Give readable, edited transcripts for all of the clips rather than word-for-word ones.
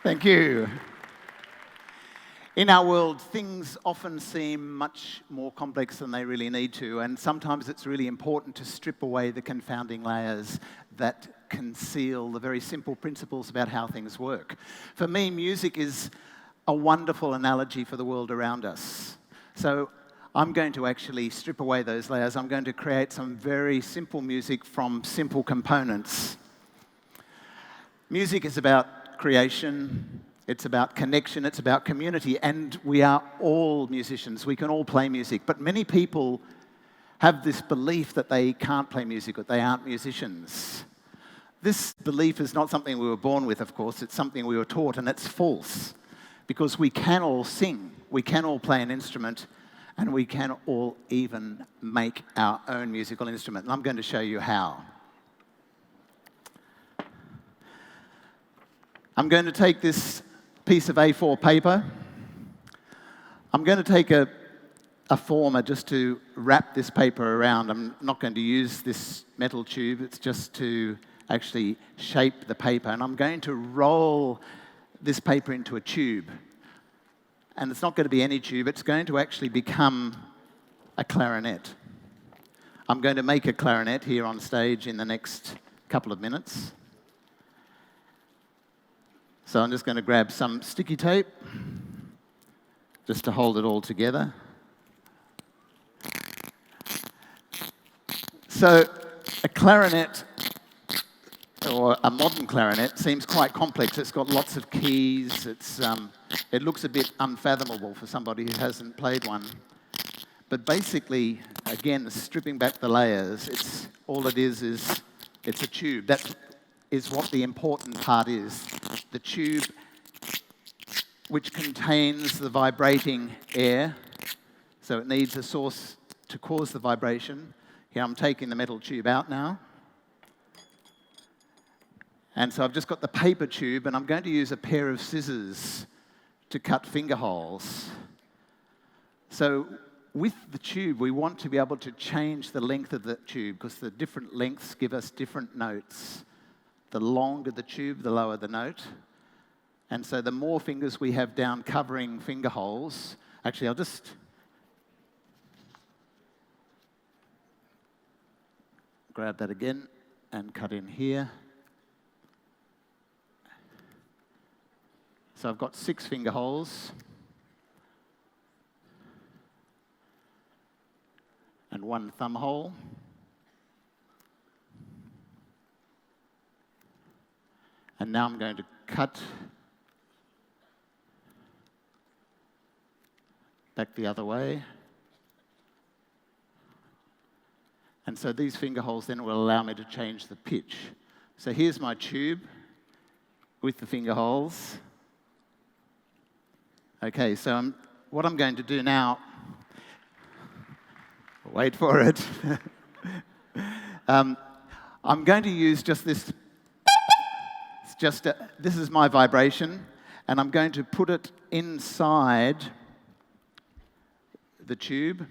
Thank you. In our world, things often seem much more complex than they really need to, and sometimes it's really important to strip away the confounding layers that conceal the very simple principles about how things work. For me, music is a wonderful analogy for the world around us. So I'm going to actually strip away those layers. I'm going to create some very simple music from simple components. Music is about creation, it's about connection, it's about community, and we are all musicians. We can all play music, but many people have this belief that they can't play music, that they aren't musicians. This belief is not something we were born with, of course, it's something we were taught, and it's false, because we can all sing, we can all play an instrument, and we can all even make our own musical instrument, and I'm going to show you how. I'm going to take this piece of A4 paper. I'm going to take a former just to wrap this paper around. I'm not going to use this metal tube. It's just to actually shape the paper. And I'm going to roll this paper into a tube. And it's not going to be any tube. It's going to actually become a clarinet. I'm going to make a clarinet here on stage in the next couple of minutes. So I'm just going to grab some sticky tape just to hold it all together. So a clarinet, or a modern clarinet, seems quite complex. It's got lots of keys. It looks a bit unfathomable for somebody who hasn't played one. But basically, again, stripping back the layers, all it is it's a tube. That is what the important part is. The tube which contains the vibrating air, so it needs a source to cause the vibration. Here I'm taking the metal tube out now. And so I've just got the paper tube, and I'm going to use a pair of scissors to cut finger holes. So with the tube, we want to be able to change the length of the tube, because the different lengths give us different notes. The longer the tube, the lower the note. And so the more fingers we have down covering finger holes, actually I'll just grab that again and cut in here. So I've got 6 finger holes. And 1 thumb hole. And now I'm going to cut back the other way. And so these finger holes then will allow me to change the pitch. So here's my tube with the finger holes. Okay, so what I'm going to do now, wait for it. I'm going to use just this. This is my vibration, and I'm going to put it inside the tube.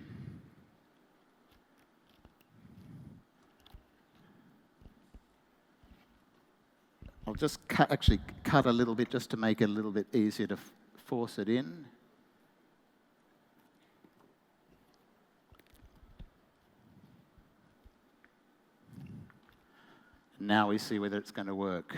I'll just cut a little bit just to make it a little bit easier to force it in. Now we see whether it's going to work.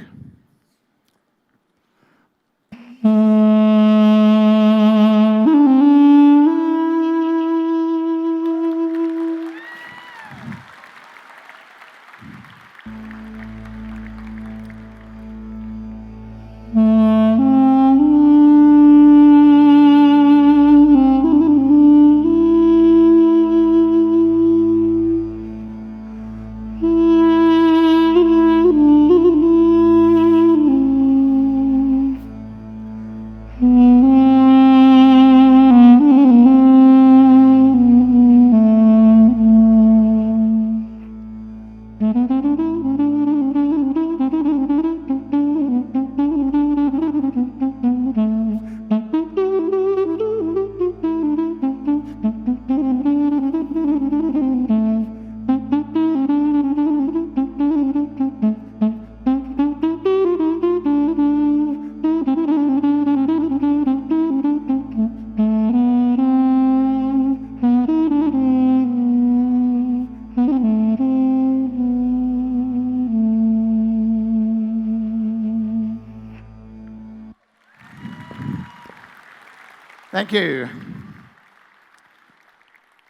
Thank you.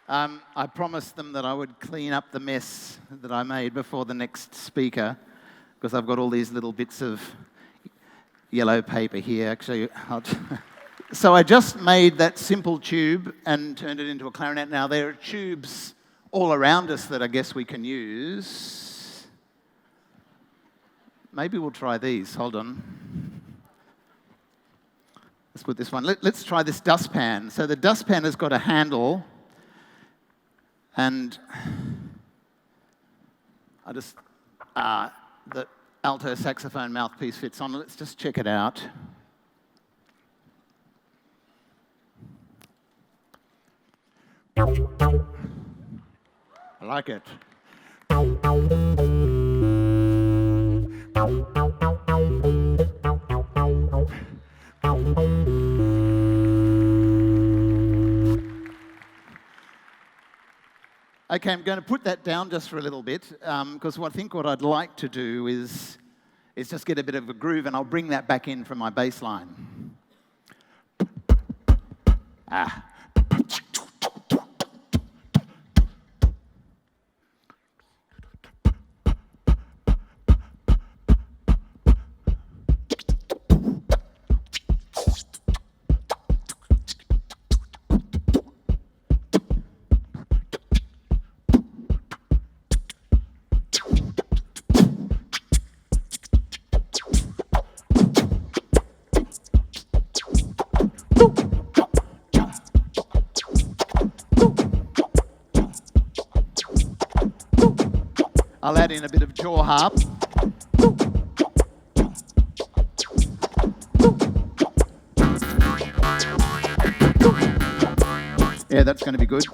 I promised them that I would clean up the mess that I made before the next speaker, because I've got all these little bits of yellow paper here. Actually, so I just made that simple tube and turned it into a clarinet. Now, there are tubes all around us that I guess we can use. Maybe we'll try these. Hold on. Let's put this one. Let's try this dustpan. So the dustpan has got a handle, and the alto saxophone mouthpiece fits on. Let's just check it out. I like it. Okay, I'm going to put that down just for a little bit, because I think what I'd like to do is just get a bit of a groove, and I'll bring that back in from my bass line. I'll add in a bit of jaw harp. Yeah, that's going to be good.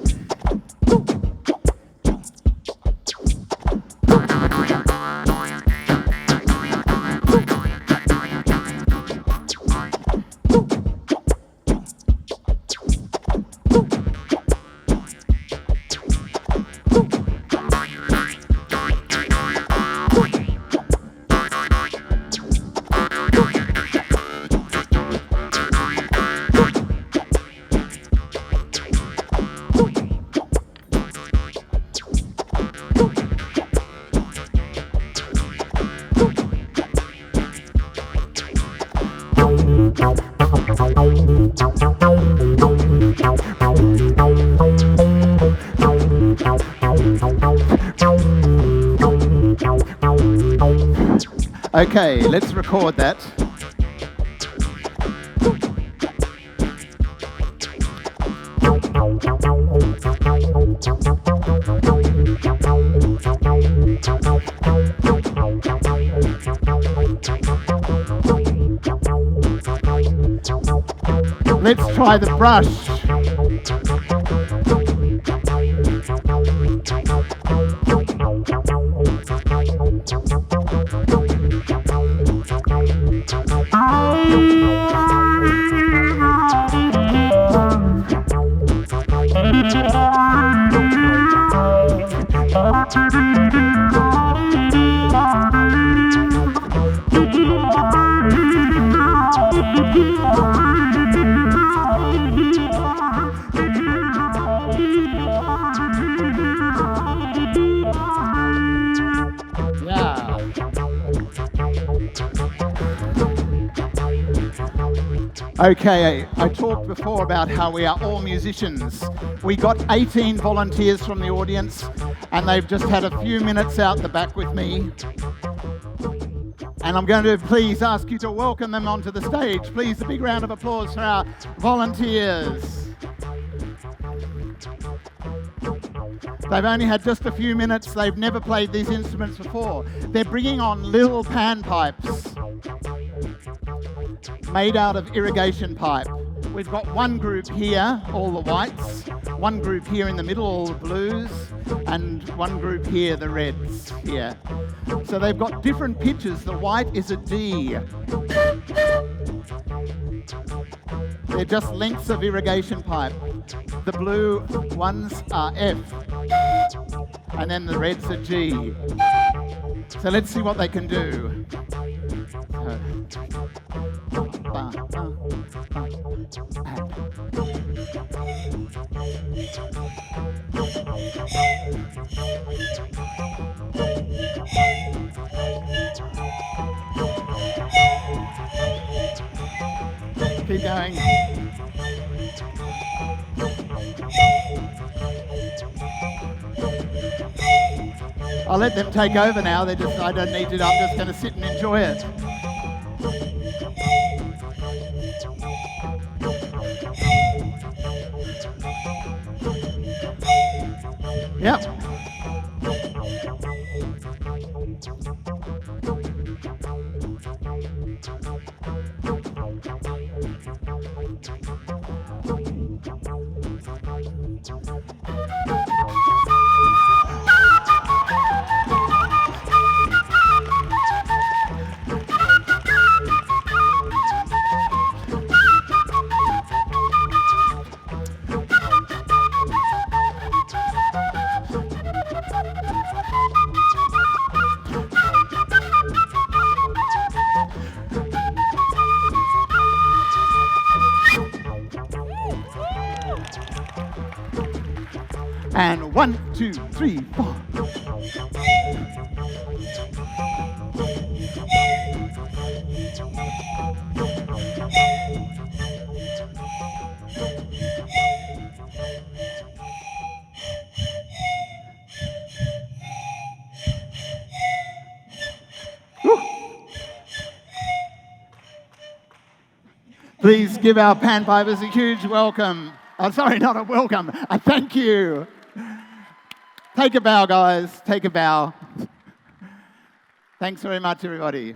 Okay, let's record that. Let's try the brush. Okay, I talked before about how we are all musicians. We got 18 volunteers from the audience, and they've just had a few minutes out the back with me. And I'm going to please ask you to welcome them onto the stage. Please, a big round of applause for our volunteers. They've only had just a few minutes. They've never played these instruments before. They're bringing on little panpipes made out of irrigation pipe. We've got one group here, all the whites, one group here in the middle, all the blues, and one group here, the reds here. So they've got different pitches. The white is a D. They're just lengths of irrigation pipe. The blue ones are F, and then the reds are G. So let's see what they can do. keep going. I'll let them take over now. I don't need to. I'm just going to sit and enjoy it. Yep. And 1, 2, 3, 4. Please give our panpipers a huge welcome. Oh, sorry, not a welcome, a thank you. Take a bow, guys. Take a bow. Thanks very much, everybody.